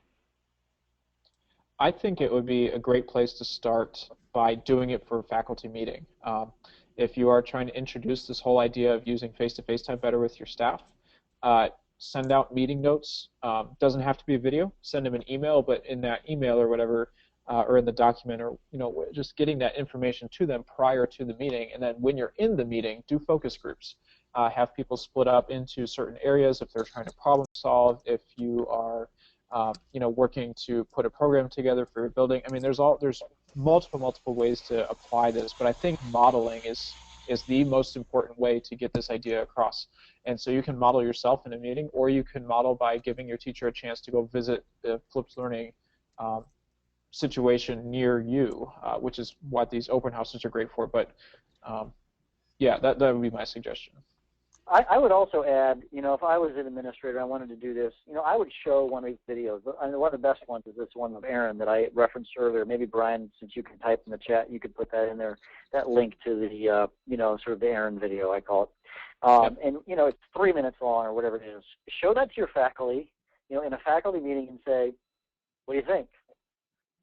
Speaker 2: I think it would be a great place to start by doing it for a faculty meeting. If you are trying to introduce this whole idea of using face-to-face time better with your staff, send out meeting notes. Doesn't have to be a video. Send them an email, but in that email or whatever, or in the document, or just getting that information to them prior to the meeting. And then when you're in the meeting, do focus groups. Have people split up into certain areas if they're trying to problem solve. If you are, working to put a program together for your building. I mean, there's multiple ways to apply this, but I think modeling is the most important way to get this idea across. And so you can model yourself in a meeting, or you can model by giving your teacher a chance to go visit the flipped learning situation near you, which is what these open houses are great for. But yeah, that would be my suggestion.
Speaker 1: I would also add, if I was an administrator, I wanted to do this, I would show one of these videos. And one of the best ones is this one of Aaron that I referenced earlier. Maybe Brian, since you can type in the chat, you could put that in there, that link to the, sort of the Aaron video, I call it. And, it's 3 minutes long or whatever it is. Show that to your faculty, in a faculty meeting and say, what do you think?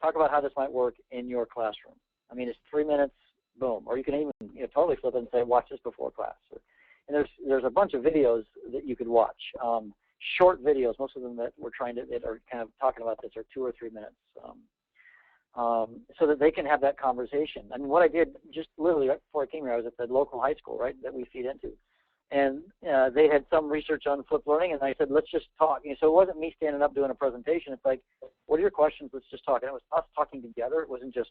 Speaker 1: Talk about how this might work in your classroom. I mean, it's 3 minutes, boom. Or you can even totally flip it and say, watch this before class. And there's a bunch of videos that you could watch. Short videos, most of them that are kind of talking about this are 2 or 3 minutes, so that they can have that conversation. I mean, what I did just literally right before I came here, I was at the local high school, right, that we feed into. And they had some research on flipped learning, and I said, let's just talk. So it wasn't me standing up doing a presentation. It's like, what are your questions? Let's just talk. And it was us talking together. It wasn't just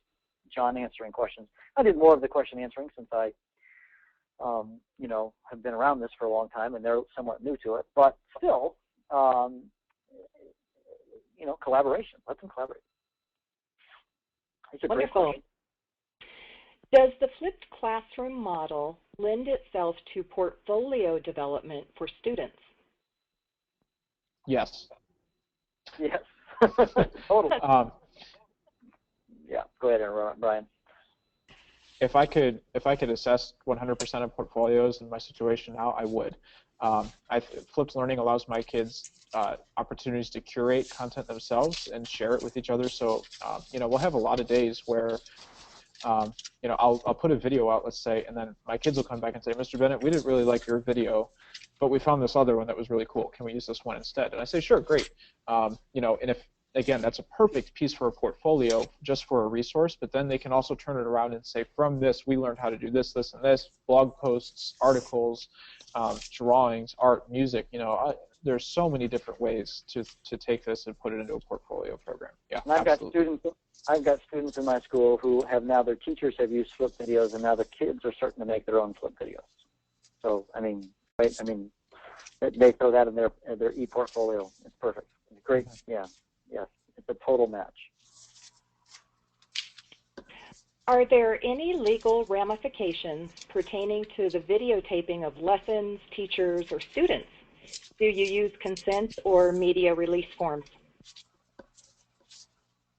Speaker 1: John answering questions. I did more of the question answering since I have been around this for a long time, and they're somewhat new to it. But still, collaboration. Let them collaborate. It's a
Speaker 4: Wonderful.
Speaker 1: great question.
Speaker 4: Does the flipped classroom model lend itself to portfolio development for students?
Speaker 2: Yes.
Speaker 1: Yes. Totally. Yeah. Go ahead, Brian.
Speaker 2: if I could assess 100% of portfolios in my situation now, I would. Flipped learning allows my kids opportunities to curate content themselves and share it with each other. So we'll have a lot of days where I'll put a video out, let's say, and then my kids will come back and say, Mr. Bennett, we didn't really like your video, but we found this other one that was really cool. Can we use this one instead? And I say, sure, great. And if, again, that's a perfect piece for a portfolio just for a resource, but then they can also turn it around and say, from this, we learned how to do this, this, and this, blog posts, articles, drawings, art, music. There's so many different ways to take this and put it into a portfolio program. Yeah,
Speaker 1: and I've got students in my school who have now, their teachers have used flip videos, and now the kids are starting to make their own flip videos. So, right? They throw that in their e-portfolio. It's perfect. It's great. Yeah. Yes. It's a total match.
Speaker 4: Are there any legal ramifications pertaining to the videotaping of lessons, teachers, or students? Do you use consent or media release forms?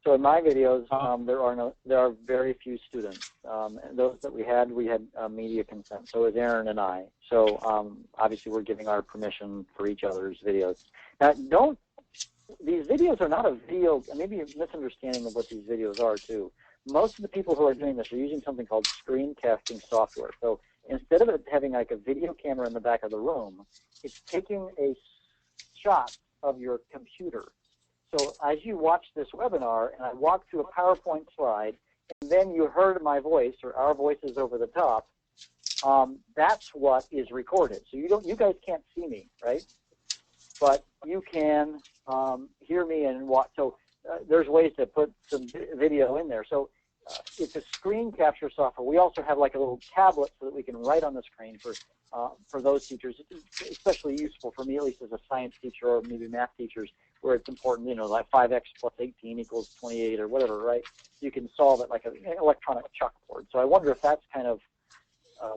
Speaker 1: So in my videos, there are very few students. And those that we had media consent. So it was Aaron and I. So obviously we're giving our permission for each other's videos. Now, these videos are not a video. Maybe a misunderstanding of what these videos are too. Most of the people who are doing this are using something called screencasting software. So instead of it having like a video camera in the back of the room, it's taking a shot of your computer. So as you watch this webinar, and I walk through a PowerPoint slide, and then you heard my voice or our voices over the top, that's what is recorded. So you guys can't see me, right? But you can hear me and watch. So there's ways to put some video in there. So it's a screen capture software. We also have like a little tablet so that we can write on the screen for those teachers. It's especially useful for me, at least as a science teacher or maybe math teachers, where it's important, like 5x plus 18 equals 28 or whatever, right? You can solve it like an electronic chalkboard. So I wonder if that's kind of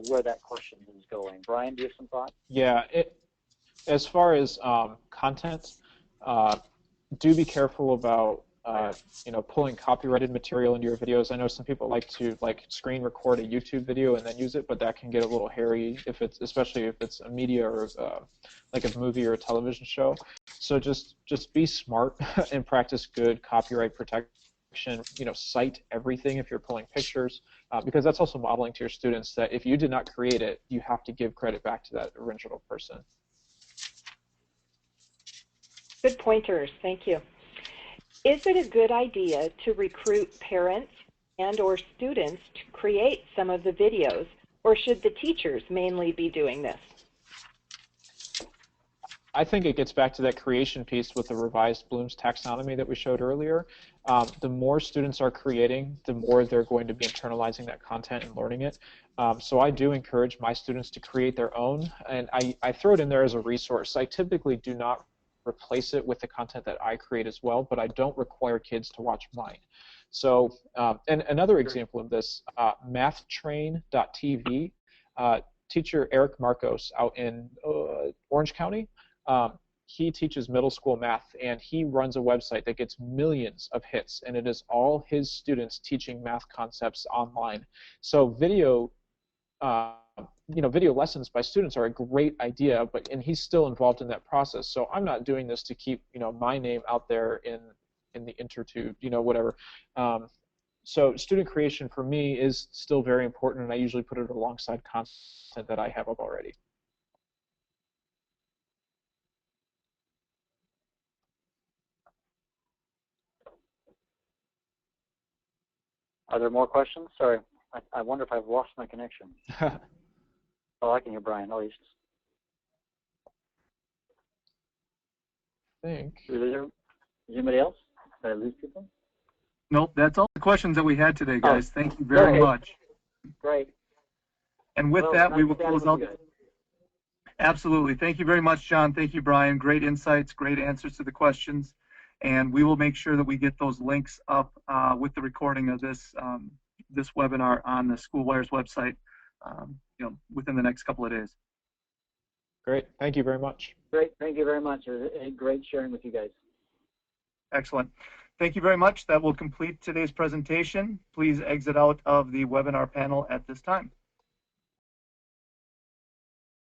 Speaker 1: where that question is going. Brian, do you have some thoughts?
Speaker 2: Yeah, as far as content, do be careful about pulling copyrighted material into your videos. I know some people like to screen record a YouTube video and then use it, but that can get a little hairy especially if it's a media or like a movie or a television show. So just be smart and practice good copyright protection. Cite everything if you're pulling pictures, because that's also modeling to your students that if you did not create it, you have to give credit back to that original person.
Speaker 4: Good pointers. Thank you. Is it a good idea to recruit parents and or students to create some of the videos, or should the teachers mainly be doing this?
Speaker 2: I think it gets back to that creation piece with the revised Bloom's taxonomy that we showed earlier. The more students are creating, the more they're going to be internalizing that content and learning it. So I do encourage my students to create their own, and I throw it in there as a resource. I typically do not replace it with the content that I create as well, but I don't require kids to watch mine. So, and another example of this, mathtrain.tv, teacher Eric Marcos out in Orange County, he teaches middle school math, and he runs a website that gets millions of hits, and it is all his students teaching math concepts online. So video video lessons by students are a great idea, and he's still involved in that process. So I'm not doing this to keep my name out there in the intertube, whatever. So student creation for me is still very important, and I usually put it alongside content that I have up already.
Speaker 1: Are there more questions? Sorry, I wonder if I've lost my connection. Oh, I can hear Brian at least.
Speaker 2: Is
Speaker 1: anybody else? Did I lose people?
Speaker 5: Nope, that's all the questions that we had today, guys. Thank you very much.
Speaker 1: Great.
Speaker 5: And with that, we will close out. Absolutely. Thank you very much, John. Thank you, Brian. Great insights, great answers to the questions. And we will make sure that we get those links up with the recording of this this webinar on the SchoolWire's website within the next couple of days.
Speaker 2: Great. Thank you very much.
Speaker 1: Great. Thank you very much. It was a great sharing with you guys.
Speaker 5: Excellent. Thank you very much. That will complete today's presentation. Please exit out of the webinar panel at this time.